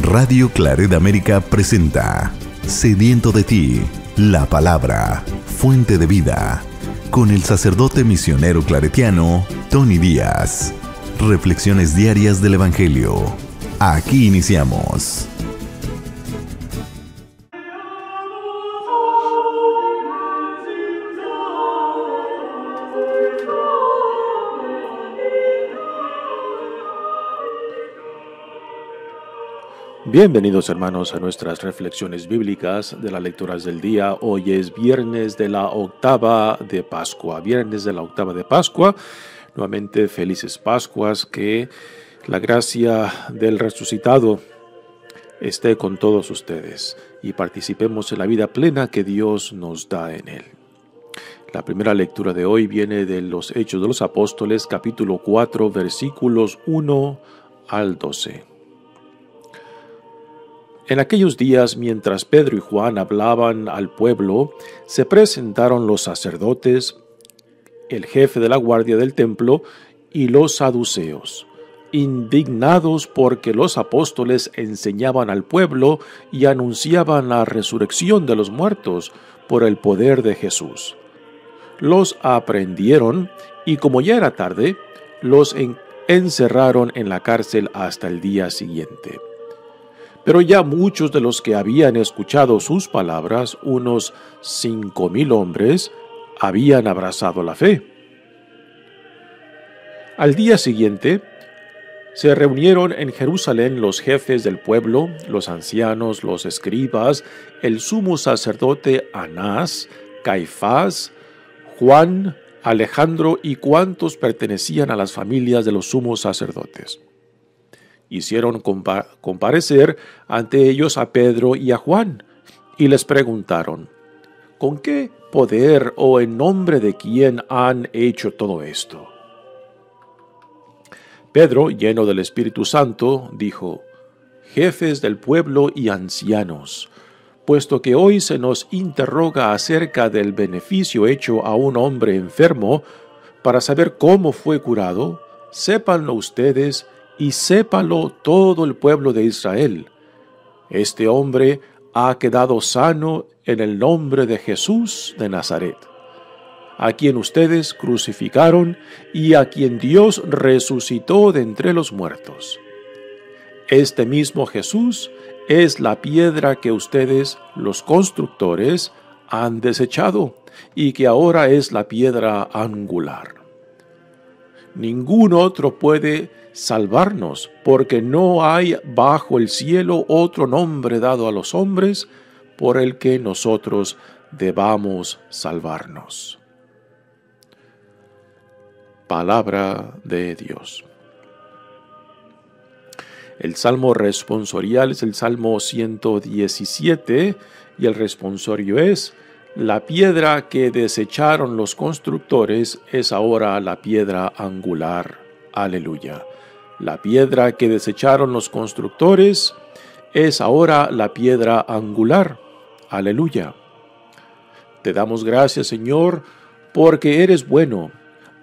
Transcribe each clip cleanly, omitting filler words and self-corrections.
Radio Claret América presenta Sediento de ti, la palabra, fuente de vida, con el sacerdote misionero claretiano Tony Díaz. Reflexiones diarias del Evangelio. Aquí iniciamos. Bienvenidos hermanos a nuestras reflexiones bíblicas de las lecturas del día. Hoy es viernes de la octava de Pascua. Nuevamente felices Pascuas, que la gracia del resucitado esté con todos ustedes y participemos en la vida plena que Dios nos da en él. La primera lectura de hoy viene de los Hechos de los Apóstoles, capítulo 4, versículos 1 al 12. En aquellos días, mientras Pedro y Juan hablaban al pueblo, se presentaron los sacerdotes, el jefe de la guardia del templo y los saduceos, indignados porque los apóstoles enseñaban al pueblo y anunciaban la resurrección de los muertos por el poder de Jesús. Los aprehendieron y, como ya era tarde, los encerraron en la cárcel hasta el día siguiente. Pero ya muchos de los que habían escuchado sus palabras, unos 5,000 hombres, habían abrazado la fe. Al día siguiente, se reunieron en Jerusalén los jefes del pueblo, los ancianos, los escribas, el sumo sacerdote Anás, Caifás, Juan, Alejandro y cuantos pertenecían a las familias de los sumos sacerdotes. Hicieron comparecer ante ellos a Pedro y a Juan, y les preguntaron: ¿con qué poder o en nombre de quién han hecho todo esto? Pedro, lleno del Espíritu Santo, dijo: jefes del pueblo y ancianos, puesto que hoy se nos interroga acerca del beneficio hecho a un hombre enfermo, para saber cómo fue curado, sépanlo ustedes y sépalo todo el pueblo de Israel. Este hombre ha quedado sano en el nombre de Jesús de Nazaret, a quien ustedes crucificaron y a quien Dios resucitó de entre los muertos. Este mismo Jesús es la piedra que ustedes, los constructores, han desechado y que ahora es la piedra angular. Ningún otro puede salvarnos, porque no hay bajo el cielo otro nombre dado a los hombres por el que nosotros debamos salvarnos. Palabra de Dios. El salmo responsorial es el Salmo 117 y el responsorio es: la piedra que desecharon los constructores es ahora la piedra angular. Aleluya. La piedra que desecharon los constructores es ahora la piedra angular. Aleluya. Te damos gracias, Señor, porque eres bueno,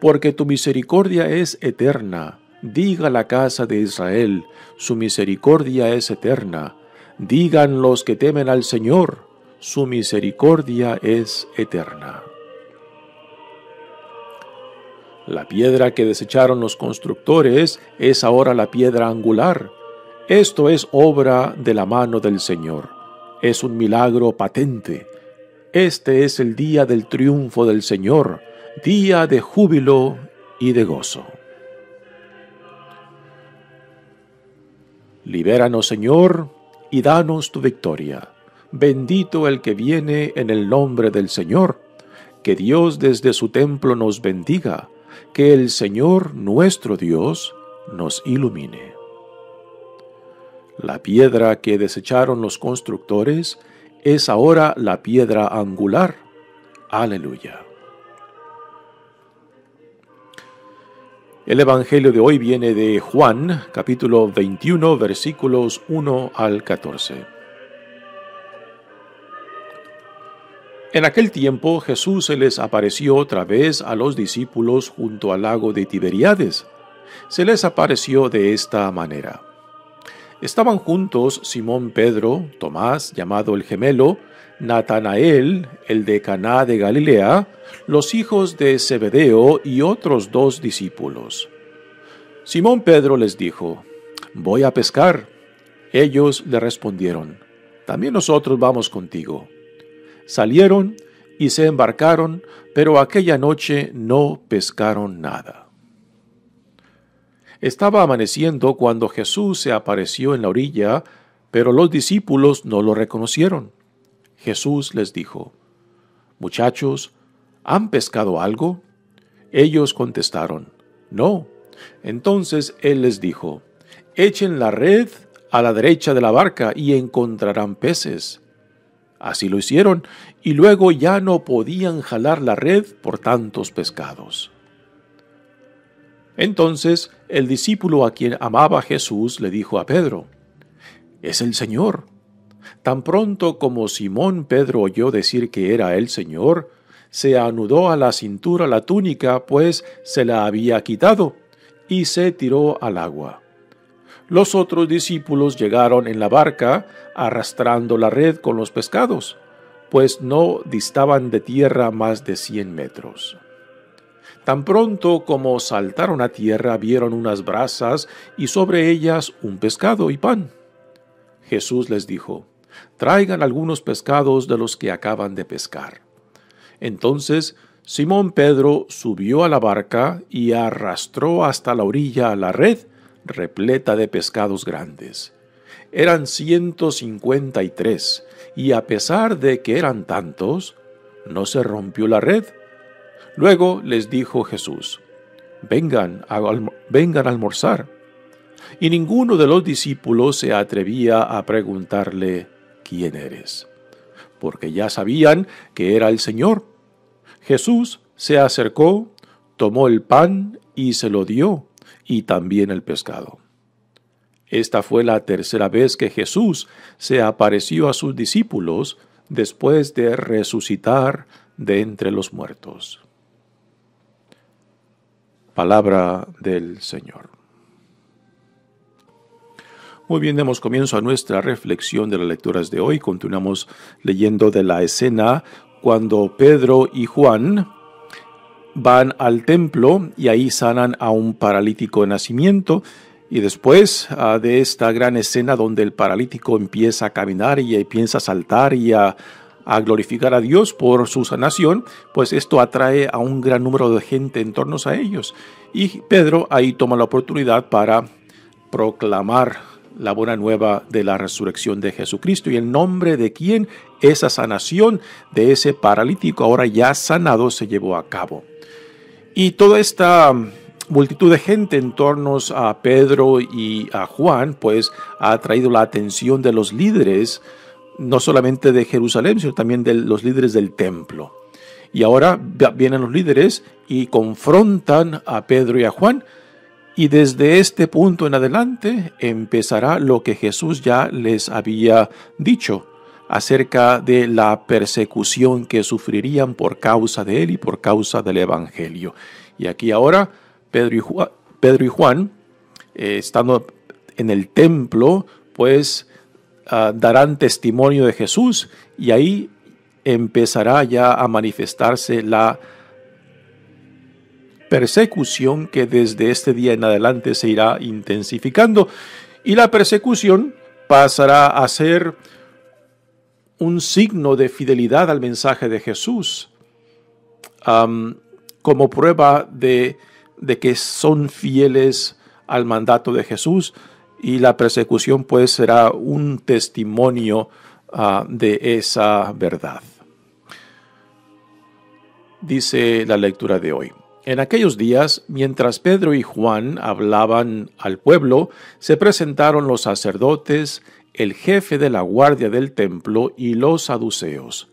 porque tu misericordia es eterna. Diga la casa de Israel, su misericordia es eterna. Digan los que temen al Señor, su misericordia es eterna. La piedra que desecharon los constructores es ahora la piedra angular. Esto es obra de la mano del Señor. Es un milagro patente. Este es el día del triunfo del Señor, día de júbilo y de gozo. Libéranos, Señor, y danos tu victoria. Bendito el que viene en el nombre del Señor. Que Dios desde su templo nos bendiga. Que el Señor nuestro Dios nos ilumine. La piedra que desecharon los constructores es ahora la piedra angular. Aleluya. El Evangelio de hoy viene de Juan, capítulo 21, versículos 1 al 14. En aquel tiempo Jesús se les apareció otra vez a los discípulos junto al lago de Tiberíades. Se les apareció de esta manera: Estaban juntos Simón Pedro, Tomás, llamado el gemelo, Natanael, el de Caná de Galilea, los hijos de Zebedeo y otros 2 discípulos. Simón Pedro les dijo: «Voy a pescar». Ellos le respondieron: «También nosotros vamos contigo». Salieron y se embarcaron, pero aquella noche no pescaron nada. Estaba amaneciendo cuando Jesús se apareció en la orilla, pero los discípulos no lo reconocieron. Jesús les dijo: «Muchachos, ¿han pescado algo?». Ellos contestaron: «No». Entonces él les dijo: «Echen la red a la derecha de la barca y encontrarán peces». Así lo hicieron, y luego ya no podían jalar la red por tantos pescados. Entonces el discípulo a quien amaba Jesús le dijo a Pedro: «Es el Señor». Tan pronto como Simón Pedro oyó decir que era el Señor, se anudó a la cintura la túnica, pues se la había quitado, y se tiró al agua. Los otros discípulos llegaron en la barca arrastrando la red con los pescados, pues no distaban de tierra más de 100 metros. Tan pronto como saltaron a tierra, vieron unas brasas y sobre ellas un pescado y pan. Jesús les dijo: «Traigan algunos pescados de los que acaban de pescar». Entonces Simón Pedro subió a la barca y arrastró hasta la orilla la red repleta de pescados grandes. Eran 153, y a pesar de que eran tantos, no se rompió la red. Luego les dijo Jesús: vengan a almorzar. Y ninguno de los discípulos se atrevía a preguntarle: ¿quién eres?, porque ya sabían que era el Señor. Jesús se acercó, tomó el pan y se lo dio, y también el pescado. Esta fue la tercera vez que Jesús se apareció a sus discípulos después de resucitar de entre los muertos. Palabra del Señor. Muy bien, demos comienzo a nuestra reflexión de las lecturas de hoy. Continuamos leyendo de la escena cuando Pedro y Juan van al templo y ahí sanan a un paralítico de nacimiento. Y después de esta gran escena donde el paralítico empieza a caminar y empieza a saltar y a glorificar a Dios por su sanación, pues esto atrae a un gran número de gente en torno a ellos. Y Pedro ahí toma la oportunidad para proclamar la buena nueva de la resurrección de Jesucristo y en nombre de quien esa sanación de ese paralítico ahora ya sanado se llevó a cabo. Y toda esta multitud de gente en torno a Pedro y a Juan, pues ha atraído la atención de los líderes, no solamente de Jerusalén, sino también de los líderes del templo. Y ahora vienen los líderes y confrontan a Pedro y a Juan, y desde este punto en adelante empezará lo que Jesús ya les había dicho acerca de la persecución que sufrirían por causa de él y por causa del Evangelio. Y aquí ahora Pedro y Juan, estando en el templo, pues darán testimonio de Jesús y ahí empezará ya a manifestarse la persecución que desde este día en adelante se irá intensificando. Y la persecución pasará a ser un signo de fidelidad al mensaje de Jesús, como prueba de que son fieles al mandato de Jesús, y la persecución pues será un testimonio de esa verdad. Dice la lectura de hoy: en aquellos días, mientras Pedro y Juan hablaban al pueblo, se presentaron los sacerdotes, el jefe de la guardia del templo y los saduceos.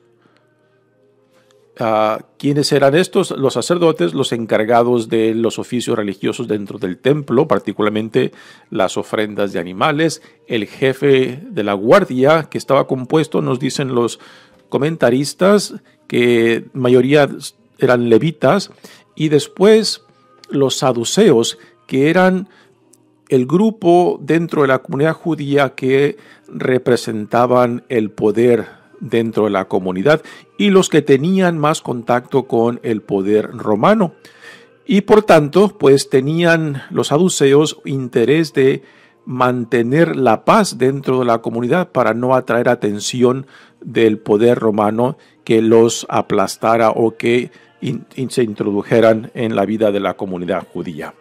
¿Quiénes eran estos? Los sacerdotes, los encargados de los oficios religiosos dentro del templo, particularmente las ofrendas de animales. El jefe de la guardia, que estaba compuesto, nos dicen los comentaristas, que mayoría eran levitas, y después los saduceos, que eran el grupo dentro de la comunidad judía que representaban el poder dentro de la comunidad y los que tenían más contacto con el poder romano. Y por tanto, pues tenían los saduceos interés de mantener la paz dentro de la comunidad para no atraer atención del poder romano que los aplastara o que se introdujeran en la vida de la comunidad judía.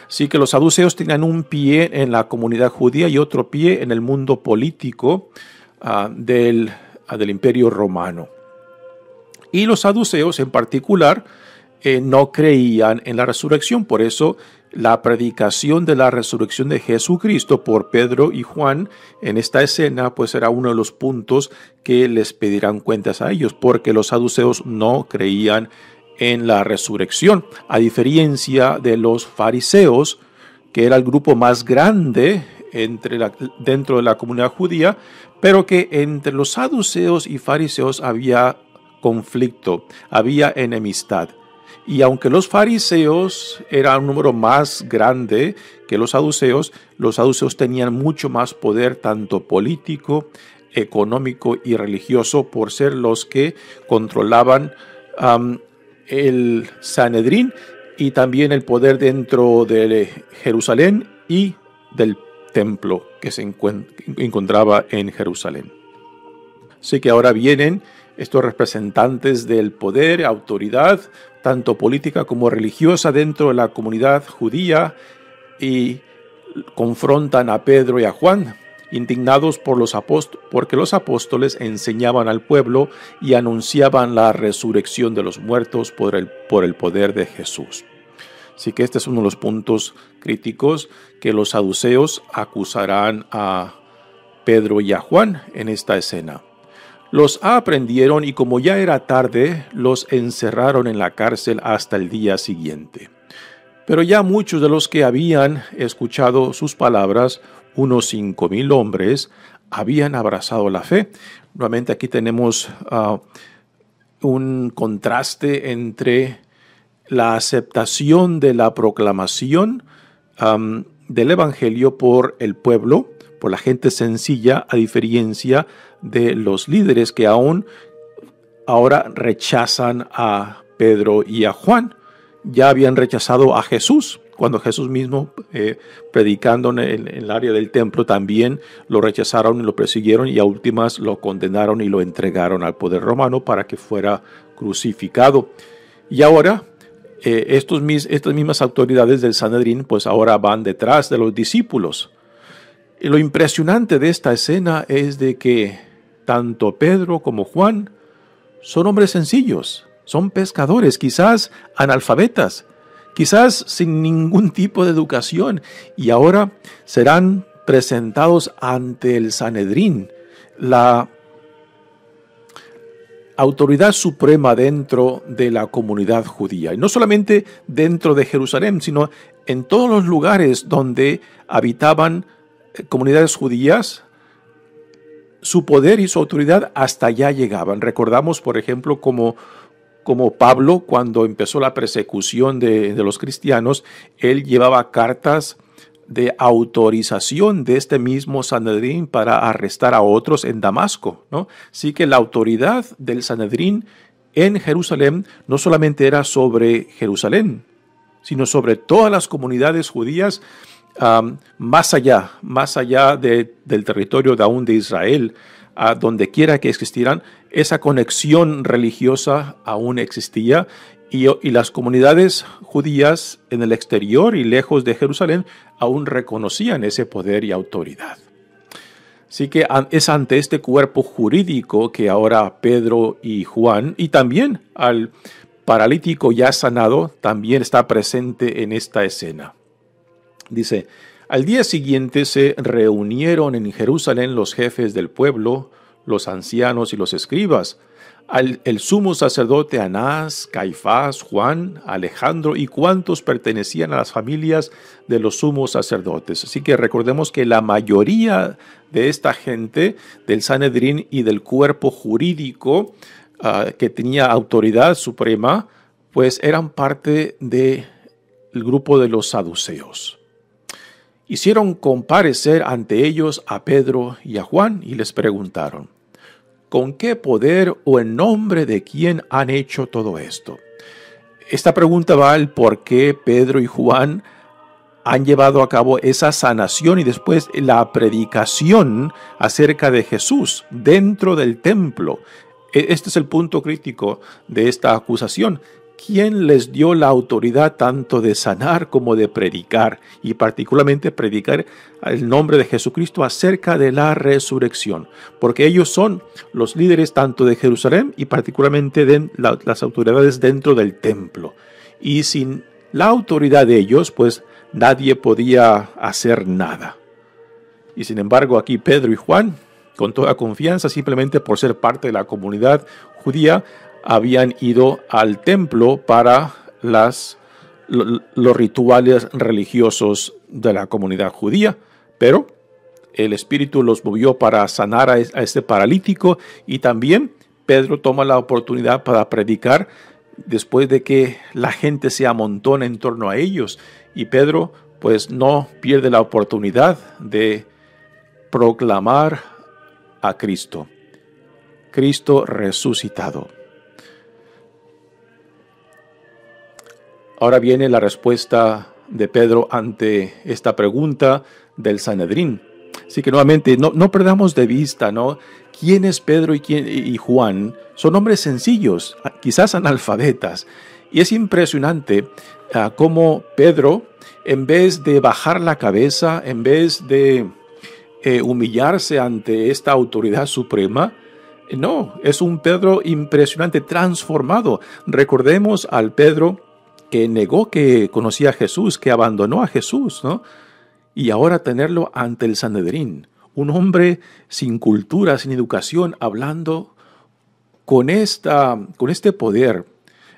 Así que los saduceos tenían un pie en la comunidad judía y otro pie en el mundo político del Imperio Romano. Y los saduceos en particular no creían en la resurrección. Por eso la predicación de la resurrección de Jesucristo por Pedro y Juan en esta escena pues era uno de los puntos que les pedirán cuentas a ellos, porque los saduceos no creían en la resurrección, a diferencia de los fariseos, que era el grupo más grande dentro de la comunidad judía, pero que entre los saduceos y fariseos había conflicto, había enemistad. Y aunque los fariseos eran un número más grande que los saduceos tenían mucho más poder, tanto político, económico y religioso, por ser los que controlaban el Sanedrín y también el poder dentro de Jerusalén y del templo que se encontraba en Jerusalén. Así que ahora vienen estos representantes del poder, autoridad, tanto política como religiosa dentro de la comunidad judía, y confrontan a Pedro y a Juan, indignados porque los apóstoles enseñaban al pueblo y anunciaban la resurrección de los muertos por el poder de Jesús. Así que este es uno de los puntos críticos que los saduceos acusarán a Pedro y a Juan en esta escena. Los aprendieron y como ya era tarde, los encerraron en la cárcel hasta el día siguiente. Pero ya muchos de los que habían escuchado sus palabras, unos 5,000 hombres, habían abrazado la fe. Nuevamente aquí tenemos un contraste entre la aceptación de la proclamación del Evangelio por el pueblo, por la gente sencilla, a diferencia de los líderes que aún ahora rechazan a Pedro y a Juan. Ya habían rechazado a Jesús, cuando Jesús mismo, predicando en el área del templo, también lo rechazaron y lo persiguieron, y a últimas lo condenaron y lo entregaron al poder romano para que fuera crucificado. Y ahora estas mismas autoridades del Sanedrín pues ahora van detrás de los discípulos. Y lo impresionante de esta escena es de que tanto Pedro como Juan son hombres sencillos, son pescadores, quizás analfabetas, quizás sin ningún tipo de educación, y ahora serán presentados ante el Sanedrín, la autoridad suprema dentro de la comunidad judía. Y no solamente dentro de Jerusalén, sino en todos los lugares donde habitaban comunidades judías, su poder y su autoridad hasta allá llegaban. Recordamos, por ejemplo, como Pablo, cuando empezó la persecución de los cristianos, él llevaba cartas de autorización de este mismo Sanedrín para arrestar a otros en Damasco, ¿no? Así que la autoridad del Sanedrín en Jerusalén no solamente era sobre Jerusalén, sino sobre todas las comunidades judías, más allá del territorio de aún de Israel, donde quiera que existieran. Esa conexión religiosa aún existía, y las comunidades judías en el exterior y lejos de Jerusalén aún reconocían ese poder y autoridad. Así que es ante este cuerpo jurídico que ahora Pedro y Juan, y también al paralítico ya sanado, también está presente en esta escena. Dice: al día siguiente se reunieron en Jerusalén los jefes del pueblo, los ancianos y los escribas, el sumo sacerdote Anás, Caifás, Juan, Alejandro y cuantos pertenecían a las familias de los sumos sacerdotes. Así que recordemos que la mayoría de esta gente del Sanedrín y del cuerpo jurídico que tenía autoridad suprema, pues eran parte del grupo de los saduceos. hicieron comparecer ante ellos a Pedro y a Juan y les preguntaron: ¿con qué poder o en nombre de quién han hecho todo esto? Esta pregunta va al por qué Pedro y Juan han llevado a cabo esa sanación y después la predicación acerca de Jesús dentro del templo. Este es el punto crítico de esta acusación. ¿Quién les dio la autoridad tanto de sanar como de predicar? Y particularmente predicar el nombre de Jesucristo acerca de la resurrección. Porque ellos son los líderes tanto de Jerusalén y particularmente de las autoridades dentro del templo. Y sin la autoridad de ellos, pues nadie podía hacer nada. Y sin embargo, aquí Pedro y Juan, con toda confianza, simplemente por ser parte de la comunidad judía, habían ido al templo para los rituales religiosos de la comunidad judía, pero el Espíritu los movió para sanar a este paralítico, y también Pedro toma la oportunidad para predicar después de que la gente se amontona en torno a ellos, y Pedro pues no pierde la oportunidad de proclamar a Cristo resucitado. Ahora viene la respuesta de Pedro ante esta pregunta del Sanedrín. Así que nuevamente no perdamos de vista, ¿no? ¿Quién es Pedro y Juan? Son hombres sencillos, quizás analfabetas. Y es impresionante cómo Pedro, en vez de bajar la cabeza, en vez de humillarse ante esta autoridad suprema, no, es un Pedro impresionante, transformado. Recordemos al Pedro que negó que conocía a Jesús, que abandonó a Jesús, ¿no? Y ahora tenerlo ante el Sanedrín, un hombre sin cultura, sin educación, hablando con este poder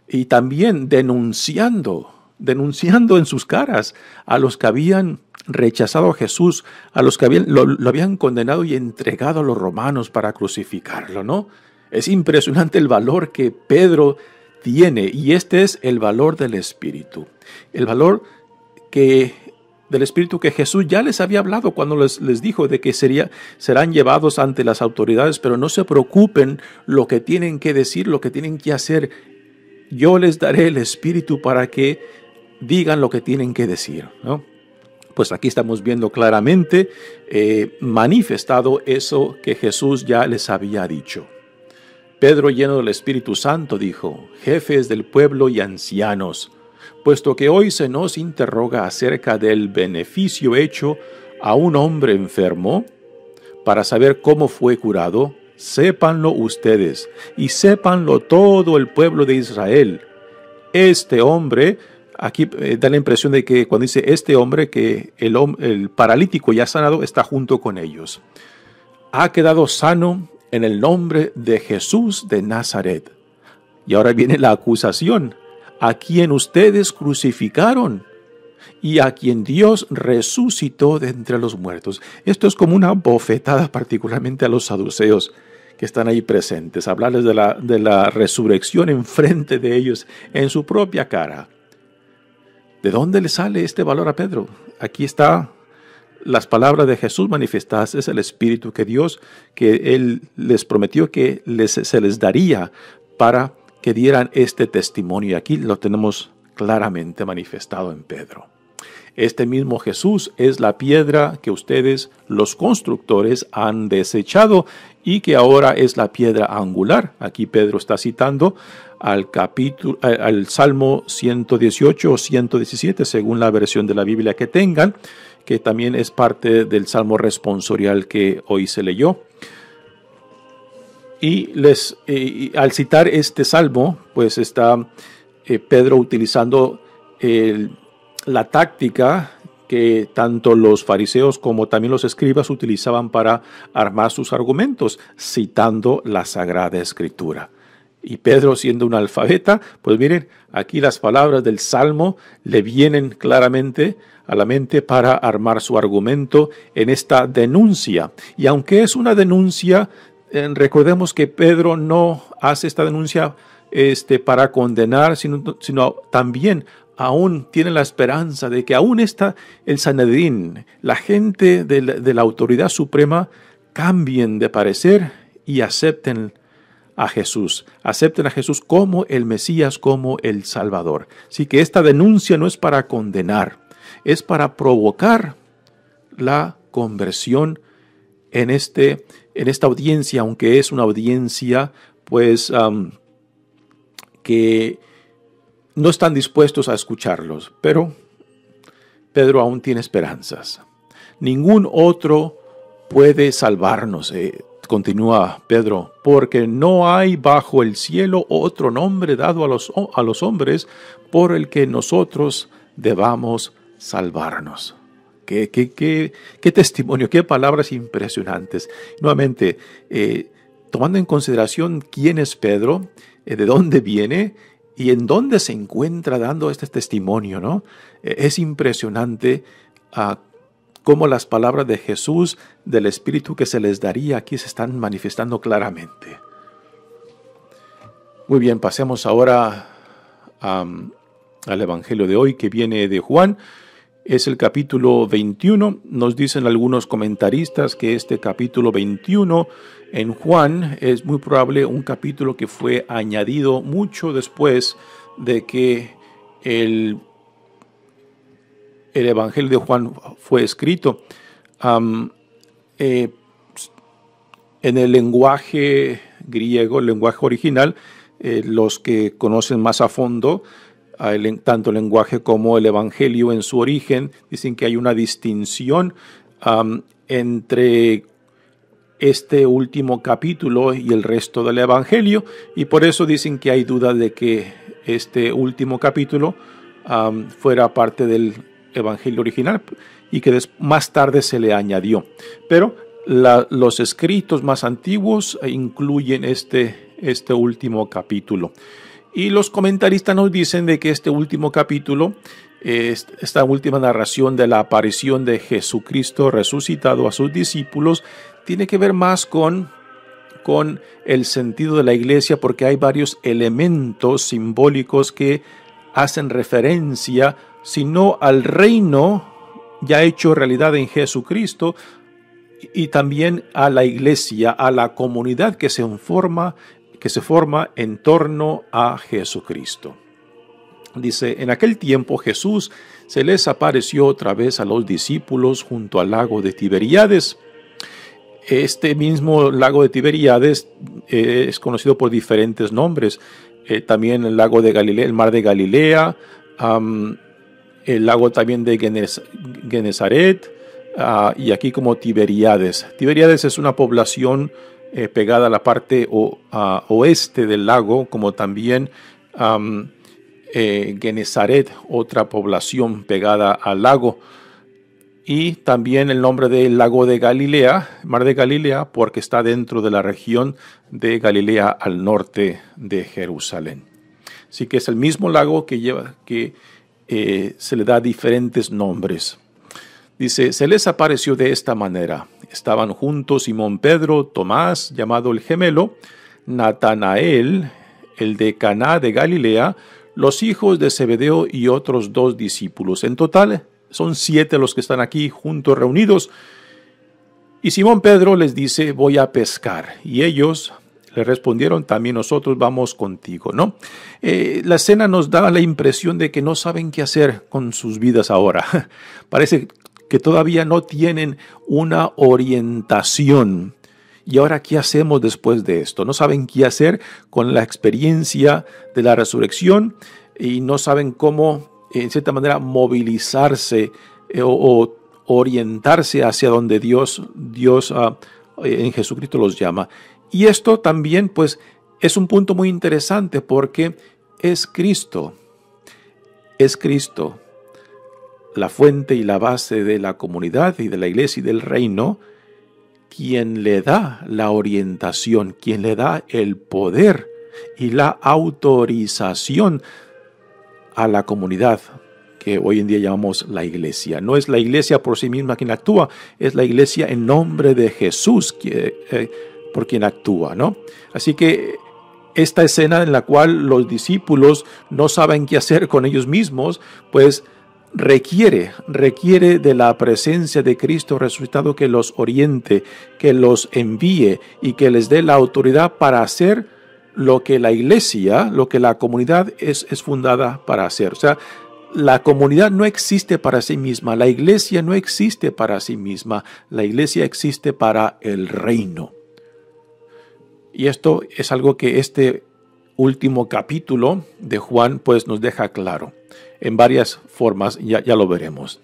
y también denunciando en sus caras a los que habían rechazado a Jesús, a los que lo habían condenado y entregado a los romanos para crucificarlo, ¿no? Es impresionante el valor que Pedro tiene, y este es el valor del Espíritu. El valor del Espíritu que Jesús ya les había hablado cuando les dijo de que serán llevados ante las autoridades, pero no se preocupen lo que tienen que decir, lo que tienen que hacer. Yo les daré el Espíritu para que digan lo que tienen que decir, ¿no? Pues aquí estamos viendo claramente manifestado eso que Jesús ya les había dicho. Pedro, lleno del Espíritu Santo, dijo: jefes del pueblo y ancianos, puesto que hoy se nos interroga acerca del beneficio hecho a un hombre enfermo, para saber cómo fue curado, sépanlo ustedes y sépanlo todo el pueblo de Israel. Este hombre, aquí da la impresión de que cuando dice este hombre, que el paralítico ya sanado está junto con ellos, ha quedado sano en el nombre de Jesús de Nazaret. Y ahora viene la acusación: a quien ustedes crucificaron y a quien Dios resucitó de entre los muertos. Esto es como una bofetada particularmente a los saduceos que están ahí presentes, hablarles de la resurrección enfrente de ellos, en su propia cara. ¿De dónde le sale este valor a Pedro? Aquí está las palabras de Jesús manifestadas, es el Espíritu que Él les prometió que se les daría para que dieran este testimonio. Y aquí lo tenemos claramente manifestado en Pedro. Este mismo Jesús es la piedra que ustedes, los constructores, han desechado y que ahora es la piedra angular. Aquí Pedro está citando al Salmo 118 o 117, según la versión de la Biblia que tengan, que también es parte del Salmo responsorial que hoy se leyó. Y al citar este salmo, pues está Pedro utilizando la táctica que tanto los fariseos como también los escribas utilizaban para armar sus argumentos, citando la Sagrada Escritura. Y Pedro, siendo un analfabeta, pues miren, aquí las palabras del Salmo le vienen claramente a la mente para armar su argumento en esta denuncia. Y aunque es una denuncia, recordemos que Pedro no hace esta denuncia para condenar, sino también aún tienen la esperanza de que aún el Sanedrín, la gente de la autoridad suprema, cambien de parecer y acepten a Jesús como el Mesías, como el Salvador. Así que esta denuncia no es para condenar, es para provocar la conversión en esta audiencia, aunque es una audiencia pues que no están dispuestos a escucharlos, pero Pedro aún tiene esperanzas. Ningún otro puede salvarnos, continúa Pedro, porque no hay bajo el cielo otro nombre dado a los hombres por el que nosotros debamos salvarnos. Qué testimonio, qué palabras impresionantes. Nuevamente, tomando en consideración quién es Pedro, de dónde viene y en dónde se encuentra dando este testimonio, ¿no? Es impresionante cómo las palabras de Jesús, del Espíritu que se les daría aquí, se están manifestando claramente. Muy bien, pasemos ahora al Evangelio de hoy, que viene de Juan. Es el capítulo 21. Nos dicen algunos comentaristas que este capítulo 21 en Juan es muy probable un capítulo que fue añadido mucho después de que el Evangelio de Juan fue escrito. En el lenguaje griego, el lenguaje original, los que conocen más a fondo tanto el lenguaje como el Evangelio en su origen, dicen que hay una distinción entre este último capítulo y el resto del Evangelio, y por eso dicen que hay duda de que este último capítulo fuera parte del Evangelio original y que más tarde se le añadió. Pero los escritos más antiguos incluyen este último capítulo. Y los comentaristas nos dicen de que este último capítulo, esta última narración de la aparición de Jesucristo resucitado a sus discípulos, tiene que ver más con el sentido de la iglesia, porque hay varios elementos simbólicos que hacen referencia, sino al reino ya hecho realidad en Jesucristo, y también a la iglesia, a la comunidad que se forma en torno a Jesucristo. Dice, en aquel tiempo Jesús se les apareció otra vez a los discípulos junto al lago de Tiberíades. Este mismo lago de Tiberíades es conocido por diferentes nombres. También el lago de Galilea, el mar de Galilea, el lago también de Genesaret, y aquí como Tiberíades. Tiberíades es una población pegada a la parte oeste del lago, como también Genesaret, otra población pegada al lago, y también el nombre del lago de Galilea, mar de Galilea, porque está dentro de la región de Galilea al norte de Jerusalén. Así que es el mismo lago que se le da diferentes nombres. Dice, se les apareció de esta manera. Estaban juntos Simón Pedro, Tomás, llamado el gemelo, Natanael, el de Caná de Galilea, los hijos de Zebedeo y otros 2 discípulos. En total son 7 los que están aquí juntos reunidos. Y Simón Pedro les dice, voy a pescar. Y ellos le respondieron, también nosotros vamos contigo, ¿no? La escena nos da la impresión de que no saben qué hacer con sus vidas ahora. Parece que todavía no tienen una orientación. ¿Y ahora qué hacemos después de esto? No saben qué hacer con la experiencia de la resurrección y no saben cómo, en cierta manera, movilizarse o orientarse hacia donde Dios en Jesucristo los llama. Y esto también, pues, es un punto muy interesante porque es Cristo, la fuente y la base de la comunidad y de la iglesia y del reino, quien le da la orientación, quien le da el poder y la autorización a la comunidad que hoy en día llamamos la iglesia. No es la iglesia por sí misma quien actúa, es la iglesia en nombre de Jesús por quien actúa, ¿no? Así que esta escena en la cual los discípulos no saben qué hacer con ellos mismos, pues requiere de la presencia de Cristo resucitado que los oriente, que los envíe y que les dé la autoridad para hacer lo que la iglesia, lo que la comunidad es fundada para hacer. O sea, la comunidad no existe para sí misma, la iglesia no existe para sí misma, la iglesia existe para el reino. Y esto es algo que este último capítulo de Juan pues nos deja claro en varias formas, ya lo veremos.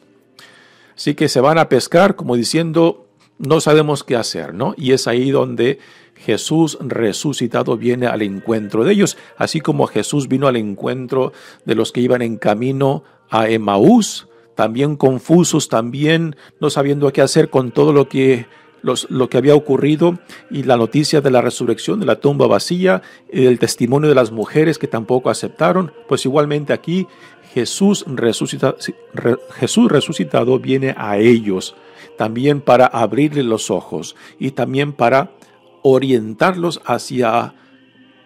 Así que se van a pescar como diciendo, no sabemos qué hacer, ¿no? Y es ahí donde Jesús resucitado viene al encuentro de ellos, así como Jesús vino al encuentro de los que iban en camino a Emaús, también confusos, también no sabiendo qué hacer con todo lo que había ocurrido y la noticia de la resurrección de la tumba vacía y el testimonio de las mujeres que tampoco aceptaron. Pues igualmente aquí Jesús resucitado viene a ellos también para abrirles los ojos y también para orientarlos hacia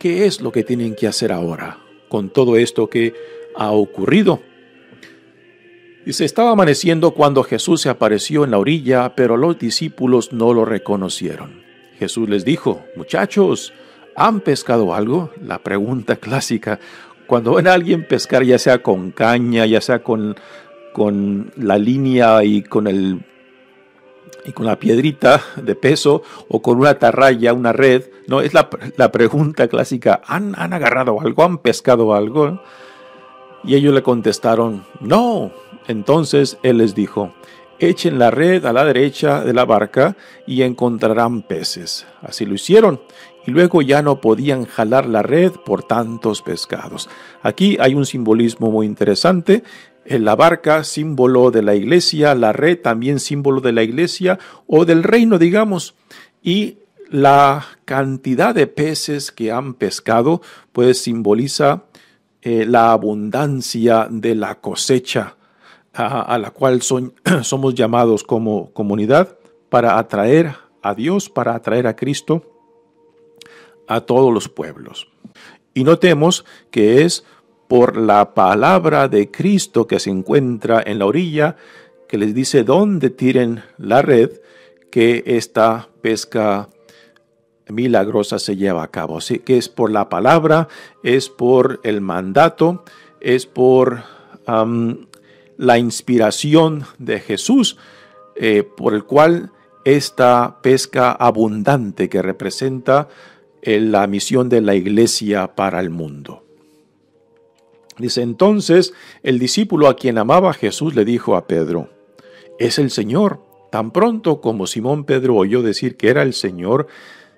qué es lo que tienen que hacer ahora con todo esto que ha ocurrido. Y se estaba amaneciendo cuando Jesús se apareció en la orilla, pero los discípulos no lo reconocieron. Jesús les dijo, muchachos, ¿han pescado algo? La pregunta clásica. Cuando ven a alguien pescar, ya sea con caña, ya sea con la línea y con la piedrita de peso, o con una atarraya, una red, no, es la pregunta clásica. ¿Han agarrado algo? ¿Han pescado algo? Y ellos le contestaron, no. Entonces él les dijo, echen la red a la derecha de la barca y encontrarán peces. Así lo hicieron, y luego ya no podían jalar la red por tantos pescados. Aquí hay un simbolismo muy interesante. En la barca, símbolo de la iglesia, la red también símbolo de la iglesia o del reino, digamos. Y la cantidad de peces que han pescado, pues simboliza la abundancia de la cosecha a la cual somos llamados como comunidad para atraer a Dios, para atraer a Cristo a todos los pueblos. Y notemos que es por la palabra de Cristo que se encuentra en la orilla, que les dice dónde tiren la red, que esta pesca milagrosa se lleva a cabo. Así que es por la palabra, es por el mandato, es por la inspiración de Jesús, por el cual esta pesca abundante que representa la misión de la iglesia para el mundo. Dice, entonces el discípulo a quien amaba Jesús le dijo a Pedro, es el Señor. Tan pronto como Simón Pedro oyó decir que era el Señor,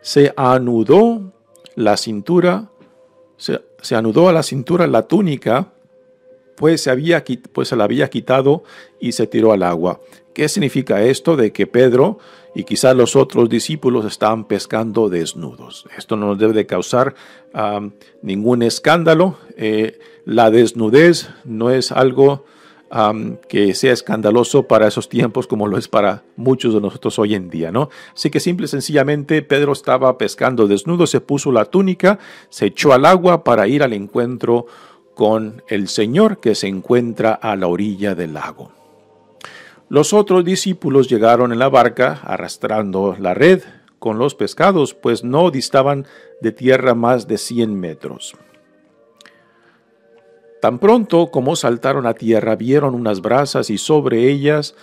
se anudó la cintura, se anudó a la cintura la túnica, pues se la había quitado y se tiró al agua. ¿Qué significa esto de que Pedro y quizás los otros discípulos estaban pescando desnudos? Esto no nos debe de causar ningún escándalo. La desnudez no es algo que sea escandaloso para esos tiempos como lo es para muchos de nosotros hoy en día, ¿no? Así que simple y sencillamente Pedro estaba pescando desnudo, se puso la túnica, se echó al agua para ir al encuentro con el Señor que se encuentra a la orilla del lago. Los otros discípulos llegaron en la barca arrastrando la red con los pescados, pues no distaban de tierra más de 100 metros. Tan pronto como saltaron a tierra, vieron unas brasas y sobre ellas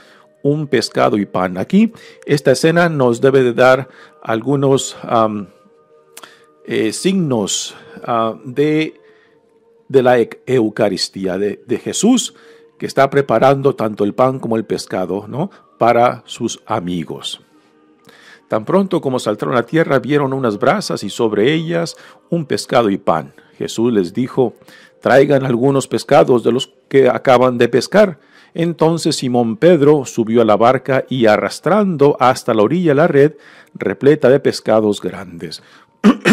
un pescado y pan. Aquí esta escena nos debe de dar algunos signos de la Eucaristía, de Jesús, que está preparando tanto el pan como el pescado, ¿no?, para sus amigos. Tan pronto como saltaron a tierra, vieron unas brasas y sobre ellas un pescado y pan. Jesús les dijo, traigan algunos pescados de los que acaban de pescar. Entonces Simón Pedro subió a la barca y arrastrando hasta la orilla la red repleta de pescados grandes.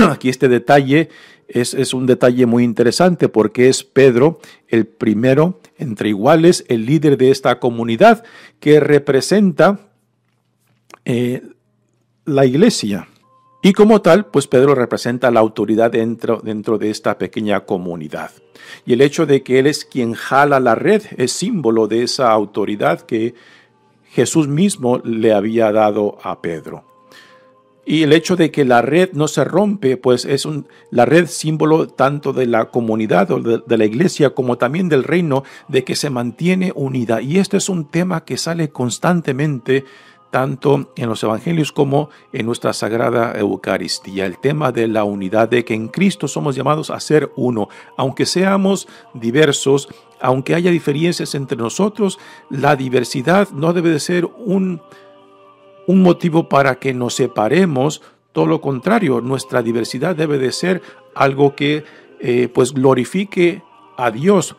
Aquí este detalle es un detalle muy interesante porque es Pedro el primero entre iguales, el líder de esta comunidad que representa la iglesia. Y como tal, pues Pedro representa la autoridad dentro de esta pequeña comunidad. Y el hecho de que él es quien jala la red es símbolo de esa autoridad que Jesús mismo le había dado a Pedro. Y el hecho de que la red no se rompe, pues es la red símbolo tanto de la comunidad o de la iglesia como también del reino, de que se mantiene unida. Y este es un tema que sale constantemente tanto en los evangelios como en nuestra sagrada Eucaristía. El tema de la unidad, de que en Cristo somos llamados a ser uno. Aunque seamos diversos, aunque haya diferencias entre nosotros, la diversidad no debe de ser un motivo para que nos separemos. Todo lo contrario, nuestra diversidad debe de ser algo que pues glorifique a Dios,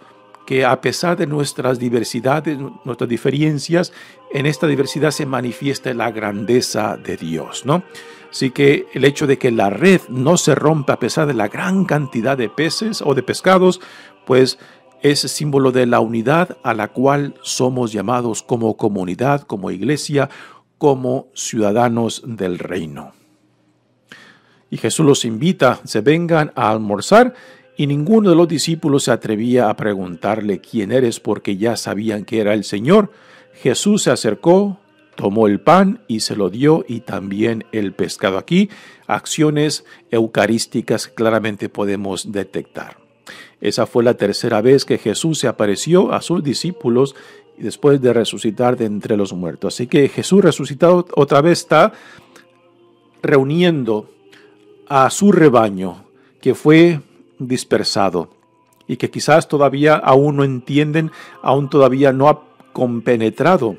que a pesar de nuestras diversidades, nuestras diferencias, en esta diversidad se manifiesta la grandeza de Dios, ¿no? Así que el hecho de que la red no se rompa a pesar de la gran cantidad de peces o de pescados, pues es símbolo de la unidad a la cual somos llamados como comunidad, como iglesia, como ciudadanos del reino. Y Jesús los invita, se vengan a almorzar, y ninguno de los discípulos se atrevía a preguntarle quién eres, porque ya sabían que era el Señor. Jesús se acercó, tomó el pan y se lo dio, y también el pescado. Aquí, acciones eucarísticas claramente podemos detectar. Esa fue la tercera vez que Jesús se apareció a sus discípulos después de resucitar de entre los muertos. Así que Jesús resucitado otra vez está reuniendo a su rebaño que fue dispersado y que quizás todavía aún no entienden, aún todavía no ha compenetrado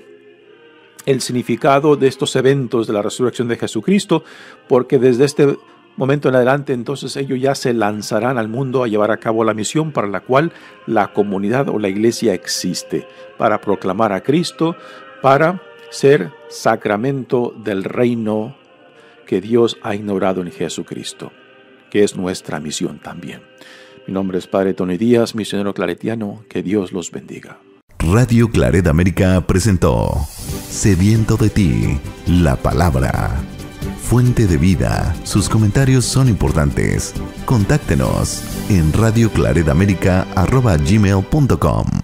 el significado de estos eventos de la resurrección de Jesucristo, porque desde este momento en adelante entonces ellos ya se lanzarán al mundo a llevar a cabo la misión para la cual la comunidad o la iglesia existe, para proclamar a Cristo, para ser sacramento del reino que Dios ha inaugurado en Jesucristo, que es nuestra misión también. Mi nombre es Padre Tony Díaz, misionero claretiano. Que Dios los bendiga. Radio Claret América presentó Sediento de ti, la palabra. Fuente de vida. Sus comentarios son importantes. Contáctenos en radioclaretamerica@gmail.com.